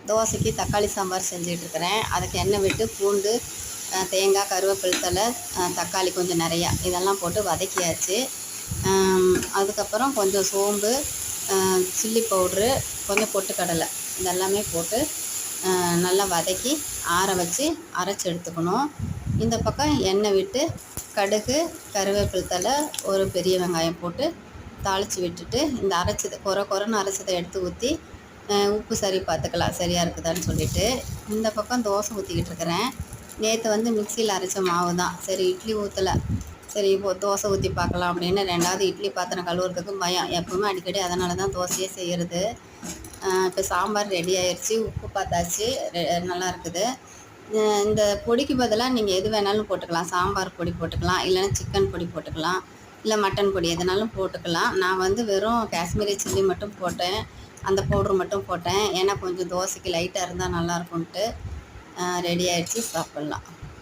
தோசைக்கு தக்காளி சாம்பார் செஞ்சிகிட்ருக்கிறேன். அதுக்கு எண்ணெய் விட்டு பூண்டு, தேங்காய், கருவேப்பிலை தழை, தக்காளி கொஞ்சம் நிறையா இதெல்லாம் போட்டு வதக்கியாச்சு. அதுக்கப்புறம் கொஞ்சம் சோம்பு, சில்லி பவுட்ரு, கொஞ்சம் பொட்டுக்கடலை இதெல்லாமே போட்டு நல்லா வதக்கி ஆற வச்சு அரைச்சி எடுத்துக்கணும். இந்த பக்கம் எண்ணெய் விட்டு கடுகு, கருவேப்பிலை தழை, ஒரு பெரிய வெங்காயம் போட்டு தாளித்து விட்டுட்டு இந்த அரைச்சதை கொரன்னு அரைச்சதை எடுத்து ஊற்றி உப்பு சரி பார்த்துக்கலாம் சரியாக இருக்குதான்னு சொல்லிவிட்டு இந்த பக்கம் தோசை ஊற்றிக்கிட்டு இருக்கிறேன். நேற்று மிக்சியில் அரைச்ச மாவு தான். சரி இட்லி ஊற்றலை, சரி இப்போது தோசை ஊற்றி பார்க்கலாம் அப்படின்னு 2வது இட்லி பாத்திரம் கழுவுறதுக்கு பயம். எப்போவுமே அடிக்கடி அதனால தான் தோசையே செய்கிறது. இப்போ சாம்பார் ரெடி ஆயிடுச்சு. உப்பு பார்த்தாச்சு, நல்லா இருக்குது. இந்த பொடிக்கு பதிலாக நீங்கள் எது வேணாலும் போட்டுக்கலாம். சாம்பார் பொடி போட்டுக்கலாம், இல்லைன்னா சிக்கன் பொடி போட்டுக்கலாம், இல்லை மட்டன் பொடி எதுனாலும் போட்டுக்கலாம். நான் வெறும் காஷ்மீரி சில்லி மட்டும் போட்டேன், அந்த பவுட்ரு மட்டும் போட்டேன். ஏன்னா கொஞ்சம் தோசைக்கு லைட்டாக இருந்தால் நல்லாயிருக்குன்ட்டு. ரெடி ஆகிடுச்சி, சாப்பிட்லாம்.